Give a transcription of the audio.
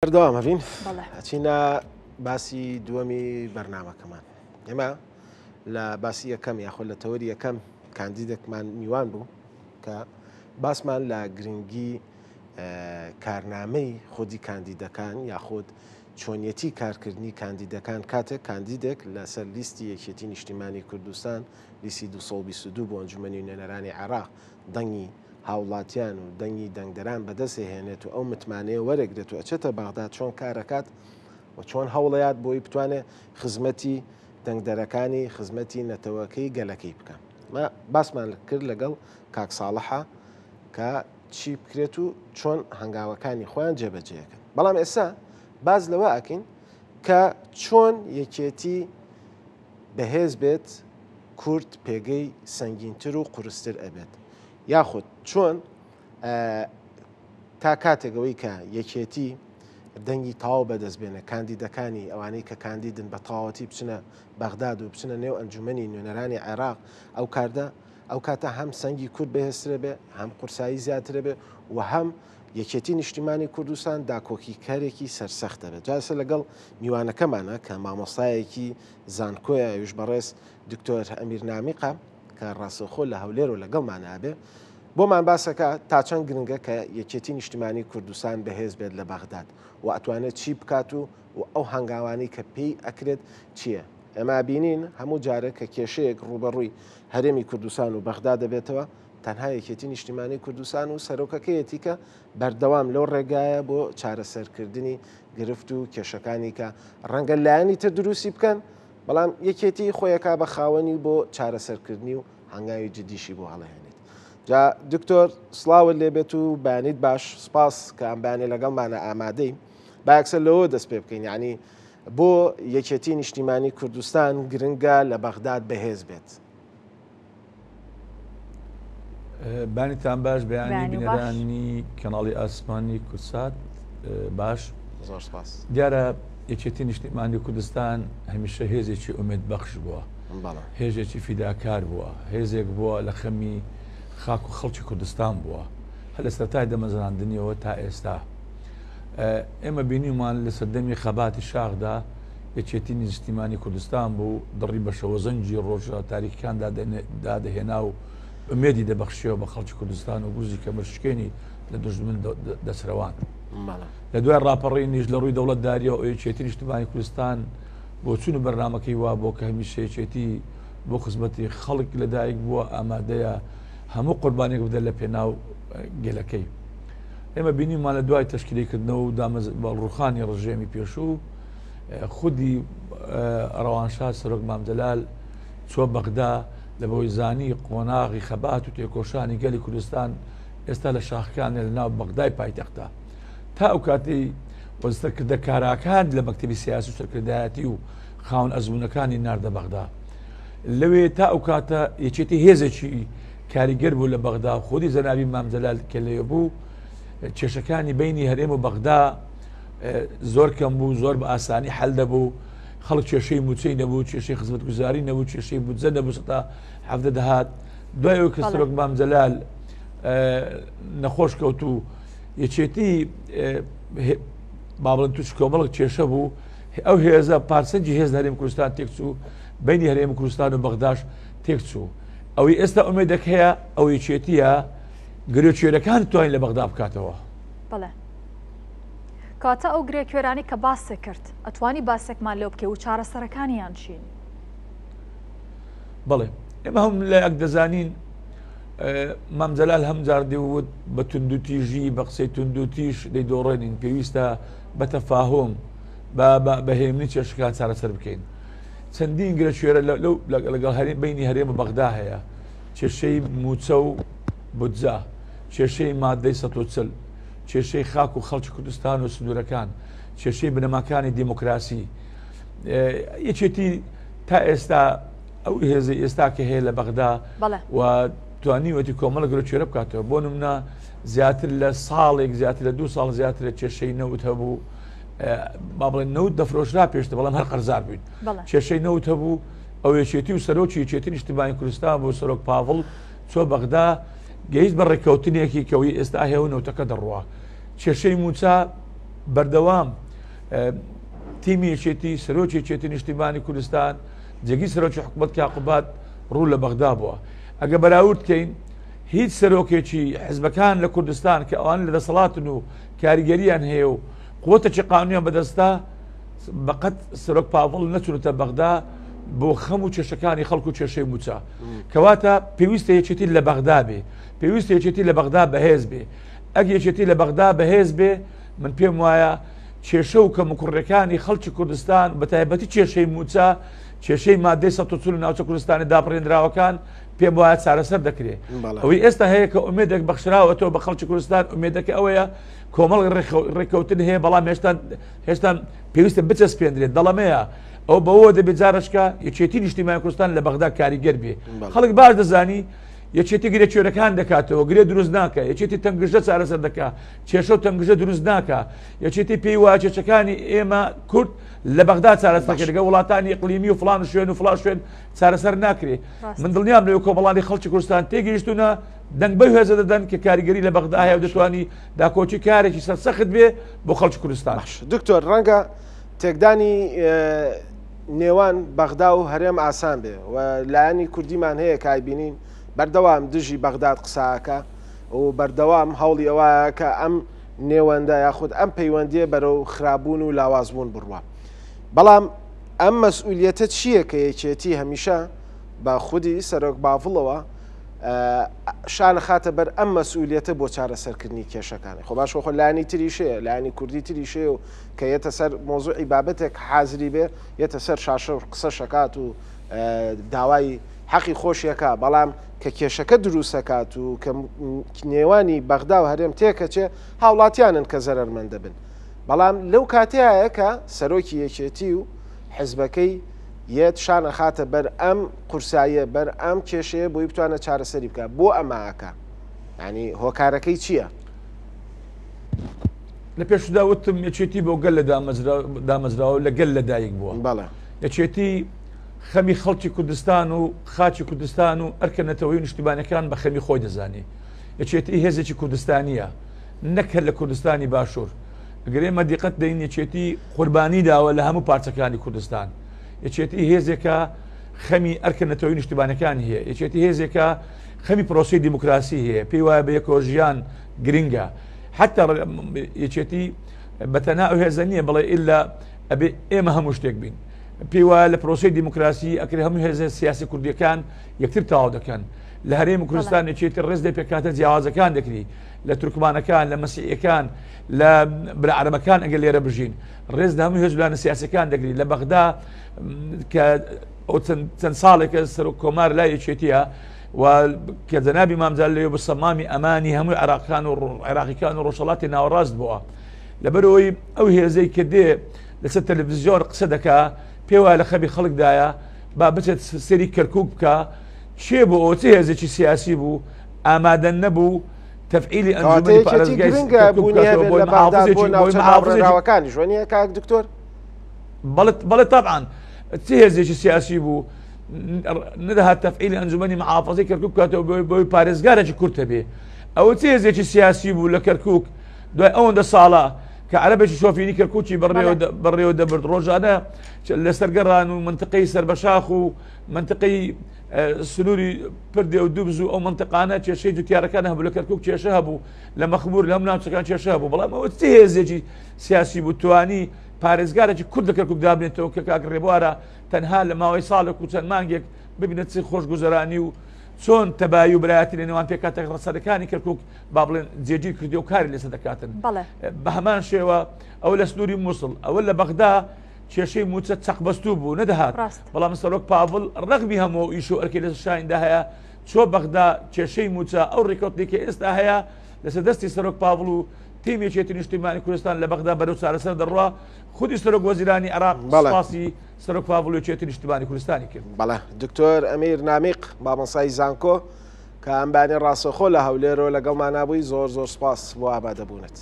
بەردەوام هەبین ئەچینە باسی دووەمی بەرنامەکەمان. ئێمە لە باسی یەکەم یاخۆ لە تەوەری یەکەم کاندیدێکمان میوان بوو کە باسمان لە گرنگی کارنامەی خودی کاندیدەکان یاخود چۆنیەتی کارکردنی کاندیدەکان کاتێک کاندیدێک لەسەر لیستی یەکێتی نیشتیمانی کوردستان لیستی 222 بۆ ئەنجومەنی نوێنەرانی عێراق دەنگی هاوڵاتیان و دەنگی دەنگدەران بەدەست هێنێت و ئەو متمانەیە وەرەگرێت و ئەچێتە بەغداد چۆن کارەکات و چۆن هەوڵەیات بۆی بتوانێت خزمەتی دەنگدەرەکانی خزمەتی نەتەوەکەی گەلەکەی بکەن. باسمان کرد لەگەڵ کاک ساڵحە کە چی بکرێت و چۆن هەنگاوەکانی خۆیان جێبەجێەکەن. بەڵام ئێستا باز لەوە ئەکەین کە چۆن یەکێتی بەهێز بێت کورد پێگەی سەنگینتر و قورستر ئەبێت یاخود چۆن تا کاتێکەوەی کە یەکێتی دەنگی تاو بەدەستبێنە کاندیدەکانی ئەوانەی کە کاندیدن بە تاواتی بچنە بەغداد و بچنە نێو ئەنجومەنی نوێنەرانی عێراق ئەو کاتە هەم سەنگی کورد بەهێزترە بێ هەم قورسایی زیاترە بێ و هەم یەکێتی نیشتیمانی کوردستان داکۆکی کارێکی سەرسەختە بێت. جاسە لەگەڵ میوانەکەمانە کە مامۆستایەکی زانکۆیە وش بەڕێز دکتۆر ئەمیر نامیقا کە ڕاستەوخۆ لە هەولێر و لەگەڵمانابێ بۆمان باسەکە تا چەند گرنگە کە یەکێتی نیشتیمانی کوردستان بەهێز بێت لە بەغداد و ئەتوانێت چی بکات و ئەو هەنگاوانەی کە پێی ئەکرێت چییە؟ ئێمە بینین هەموو جارە کە کێشەیەک ڕوبەڕووی هەرێمی کوردستان و بەغداد دەبێتەوە تەنها یەکێتی نیشتیمانی کوردستان و سەرۆکەکەیەتی کە بەردەوام لەو ڕێگایە بۆ چارەسەرکردنی گرفت و کێشەکانی کە ڕەنگە لایەنی تر دروستی بکەن بەڵام یەکێتی خۆیەکا بە خاوەنی بۆ چارەسەرکردنی و هەنگاوی جدیشی بۆ هەڵەهێنێت. جا دکتۆر سڵاوت لێبێت و بانیت باش سپاس کە ئەم بانێ لەگەڵمانە ئامادەی باەکسەر لەوە دەست پێ بکەین یعنی بۆ یەکێتی نیشتیمانی کوردستان گرنگە لە بەغداد بەهێز بێت. بانیتان باش بەیانی بینەرانی کەناڵی ئاسمانی کورسات باش دیارە یەکێتی نیشتیمانی کوردستان هەمیشە هێزێکی ئومێد بەخش بووە هێزێکی فیداکار بووە هێزێک بووە لە خەمی خاک و خەڵکی کوردستان بووە هە لە سەرەتای دەمەزراندنیەوە تا ئێستا ئێمە بینیمان لە سەردەمی خەباتی شاخدا یەکێتی نیشتیمانی کوردستان بوو دڕی بە شەوەزەنجی ڕۆژە تاریکیان دادەهێنا و ئومێدی دەبەخشیەوە بە خەڵکی کوردستان و گوزی کە مەشکێنی لە دژمن دەسرەوان لە دوای ڕاپەڕی نیش لە ڕووی دەوڵەتداریەوە یەکێتی نیشتیمانی کوردستان بۆ چون و بەرنامەکەی وا بۆ کە هەمیشە یەکێتی بۆ خزمەتی خەڵک لەدایک بووە ئامادەیە هەموو قوربانێک بدە لە پێناو گەلەکەی. ئێمە بینیمان لە دوای تەشکیلکردنەوە و ڕوخانی ڕژێمی پێشوو خودی ڕەوانشاد سەرۆک مامجەلال چوە بەغدا لە بۆی زانی قۆناغی خەبات و تێکۆشانی گەلی کوردستان ئێستا لە شاخەکانە لە ناو بەغدای پایتەختە تا ئەو کاتی وەزتەکردە کاراکان لە مەکتەبی سیاسی و سەرکردایەتی و خاون ئەزمونەکانی ناردە بەغدا لەوێ تا ئەو کاتە یەکێتی هێزێکی کاریگەر بوو لە بەغدا خودی زەنابی مامجەلال کە لێ بوو کێشەکانی بینی هەرێم و بەغدا زۆر کەم بوو زۆر بە ئاسانی حەل دەبوو خەڵک کێشەی موچەی نەبوو کێشەی خزمەتگوزاری نەبوو کێشەی بودجە نەبوو سەتا حەفتە دەهات دوایەوە کە سەرۆک مامجەلال نەخۆش کەوت و یەکێتی بابڵن توش کۆمەڵک کێشە بوو ئەو هێزە پارسەنجی هێز هەرێم کوردستان تێکچوو بینی هەرێم کوردستان و بەغداش تێکچوو ئەوەی ئێستا ئومێدەک هەیە ئەو یەکێتیە گرێکوێرەکان توانین لە بەغدا بکاتەوە. بەڵێ کاتە ئەو گرێکوێرانی کە باسێ کرد ئەتوانی باسێکمان لێو بکەی و چارەسەرەکانیان چین؟ بەڵێ ئێمە هەم لە یەک دەزانین مامجەلال هەم جار دەیوت بە توندوتیژی بە قسەی توندوتیش دەیدۆڕێنین پێویستە بە تەفاهۆم بە هێمنی کێشەکان چارەسەر بکەین. چەندین گرێکوێرە لەگەڵ بینی هەرێم و بەغدا هەیە کێشەی موچە و بودجە کێشەی مادەی ١40 کێشەی خاک و خەڵکی کوردستان و سنوورەکان کێشەی بنەماکانی دیموکراسی یەکێتی تا ئێستا ئەو هێزی ئێستا کە هەیە لە بەغدا و توانیوەتی کۆمەڵە گرێکوێرە بکاتەوە بۆ نمونە زیاتر لە ساڵێک زیاتر لە 2 ساڵ زیاتر کێشەی نەوت هەبوو با بڵێن نەوت دەفرۆشرا پێشتە بەڵام هەر قەرزار بووین کێشەی نەوت هەبوو ئەو یەکێتی و سەرۆکی یەکێتی نیشتیمانی کوردستان بۆ سەرۆک پاڤڵ چۆ بەغدا گەیشت بە ڕێککەوتنێکی کەوی ئێستا هێوە نەوتەکە دەڕوە کێشەی موچە بەردەوام تیمی یەکێتی سەرۆکی یەکێتی نیشتیمانی کوردستان جێگی سەرۆکی حکوومەت کاقوبات ڕوو لە بەغدا بووە. ئەگە بەراورد بکەین هیچ سەرۆکێکی حزبەکان لە کوردستان کە ئەوان لە دەسەڵاتن و کاریگەریان هەیە و قوتێکی قانونیان بەدەستا بەقەت سەرۆک پاڤڵ نەچونەتە بەغدا بۆ خەم و کێشەکانی خەڵکو و کێشەی موچە کەواتە پێویستە یەکێتی لە بەغدا بێ پێویستە یەکێتی لە بەغدا بەهێز بێ ئەگ یەکێتی لە بەغدا بەهێز بێ من پێم وایە کێشە و کەموکوڕەکانی خەڵکی کوردستان بە تایبەتی کێشەی موچە کێشەی مادەی ١٤ ناوچە کوردستانی داپڕێنراوەکان پێم وایە چارەسەر دەکرێت ئەوەی ئێستا هەیە کە ئومێدێک بەخشراوەتەوە بە خەڵکی کوردستان ئومێدەکە ئەوەیە کۆمەڵ ڕێککەوتن هەیە بەڵام هێشتا پێویستە بچەسپێنرێت دەڵەمەیە ئەو بەوە دەبێت جارشکە یەکێتی نیشتیمانی کوردستان لە بەغدا کاریگەر بێ خەڵک باش دەزانی یەکێتی گرێ کوێرەکان دەکاتەوە گرێ دروست ناکە یەکێتی تەنگژە چارەسەر دەکات کێشە و تەنگژە دروست ناکە یەکێتی پێی وایە کێشەکانی ئێمە کورد لە بەغدا چارەسەر لەگە وڵاتانی ئیقلیمی و فڵان شوێن و فڵان شوێن چارەسەر ناکرێت من دڵنیام لەوێ کۆمەڵانی خەڵکی کوردستان تێگەیشتونە دەنگ بەو هێزە دەدەن کە کاریگەری لە بەغدا هەیە و دەتوانی داکۆچی کارێکی سەرسەخت بێ بۆ خەڵکی کوردستان. دکتۆر ڕەنگە تێکدانی نێوان بەغدا و هەرێم ئاسان بێ و لایەنی کوردیمان هەیە کایبینین بەردەوام دژی بەغداد قساکە و بەردەوام هەوڵی ئەوەیە کە ئەم نێوەندە یاخود ئەم پەیوەندیە بەرەو خراببوون و لاوازبوون بڕوە. بەڵام ئەم مەسئولیەتە چییە کە یەکێتی هەمیشە بە خودی سەرۆک باڤڵەوە شانە خاتە بەر ئەم مەسئولیەتە بۆ چارەسەرکردنی کێشەکانی خۆ باش خۆ لایانی تریشەیە لایانی کوردی تریشەیە و کە یەتە سەر مۆزوعی بابەتێک حازری بێ یەتە سەر شاشە و قسە شەکات و داوای حەقی خۆشیەکە بەڵام کە کێشەکە دروستەکات و کە نێوانی بەغدا و هەرێم تێکەچێ هاوڵاتیانن کە زەرەرمەند دەبن بەڵام لەو کاتەیە کە سەرۆکی یەکێتی و حزبەکەی یەت شانە خاتە بەر ئەم قورساییە بەر ئەم کێشەیە بۆی بتوانە چارەسەری بکە بۆ ئەماکە ینی هۆکارەکەی چییە؟ لە پێشدا وتم یەکێتی بۆ گەل لە دامەزراوە لە گەل لەدایک بووە بەڵێ یەکێتی خەمی خەڵکی کوردستان و خاچی کوردستان و ئەرکەنەتەوەی نیشتیمانەکان بە خەمی خۆی دەزانێ یەکێتی هێزێکی کوردستانیە نەکرد لە کوردستانی باشوور ئەگەر ئێمە دیقەت دەین یەکێتی قوربانی داوە لە هەموو پارچەکانی کوردستان یەکێتی هێزێکە خەمی ئەرکەنەتەوەی نیشتیمانەکان هەیە یەکێتی هێزێکە خەمی پرۆسی دیموکراسی هەیە پێی وایە بە یەکۆ ژیان گرنگە حتا یەکێتی بەتەنها ئەو هێزە نییە بڵێ ئللا ئەبێ ئێمە هەموو شتێک بین پێی وایە لە پرۆسی دیموکراسی ئەکرێ هەموو هێزە سیاسی کوردیەکان یەکتر تەواو دەکەن لە هەرێمی کوردستان یەکێتی ڕێز دێ پێکاتە جیاوازەکان دەکری لە تورکمانەکان لە مەسیحیەکان لە برعەرەبەکان ئەگەر لێرە بژین ڕێز لە هەموو هێزولانە سیاسەکان دەگری لە بەغدا کە ئەو چەند ساڵێکە سەرۆک کۆمار لای یەکێتیە و کە جەنابی مامزال لەوێ بە سەمامی ئەمانی هەمووی عێراقیەکان و عێراقیەکان و ڕۆژهەڵاتی ناوەڕاست بووە لەبەرەوەی ئەو هێزەی کە دێ لەسەر تەلەڤیزیۆن قسە دەکا پێی وایە لە خەبی خەڵکدایە با بچێت سەری کەرکووک بکە چێ بوو ئەو چ هێزێکی سیاسی بوو ئامادە نەبوو تەفعیلی ئەنجومەنی پارێزگایراوەکانی ژوانیە کاک دکتۆر بەڵێ طبعاً چ هێزێکی سیاسی بوو نەدەهات تەفعیلی ئەنجومەنی محافەزەی کەرکووک بکاتەوە بۆی پارێزگارێکی کورتە بێ ئەوە چ هێزێکی سیاسی بوو لە کەرکووک دوای ئەوەندە ساڵە کە عەرەبێکی شۆفێری کەرکووکی بەڕێوە دەبرد ڕۆژانە لە سەرگەڕان و منتقەی سەربەشاخ و منتقەی سنووری پردێ و دوبز و ئەو منتقانە کێشەی جوتیارەکان هەبوو لە کەرکووک کێشە هەبوو لە مەخمور لە هەموو ناوچەکان کێشە هەبوو بەڵام ئەوە چ هێزێکی سیاسی بوو توانی پارێزگارێکی کورد لە کەرکووک دابنێتەوە کە کاک ڕێبوارە تەنها لە ماوەی ساڵێک و چەند مانگێک ببینێت چی خۆشگوزەرانی و چۆن تەبایی و برایەتی لە نێوان پێکاتێک ڕەسەرەکانی کەرکووک با بڵێن جێگیر کردی و کاری لێسەر دەکاتن بە هەمان شێوە ئەو لە سنووری مووسڵ ئەوە لە بەغدا کێشەی موچە چەقبەستوو بوو نەدەهات بەڵام سەرۆک پاڤڵ ڕەغبی هەموو ئیش و ئەرکی لە شایندا هەیە چۆ بەغدا کێشەی موچە ئەو ڕێکەوتێکی ئێستا هەیە لەسەر دەستی سەرۆک پاڤڵ و تیمی یەکێتی نیشتیمانی کوردستان لە بەغدا بەرەو چارەسەر دەڕوا خودی سەرۆک وەزیرانی عێراق سوپاسی سەرۆک پاڤڵ و یەکێتی نیشتیمانی کوردستانی کرد. بەڵێ دکتۆر ئەمیر نامیق مامۆستای زانکۆ کە ئەمبانی ڕاستەخۆ لە هەولێرەوە لەگەڵمان نابووی زۆر سوپاس بۆ ئامادەبوونت.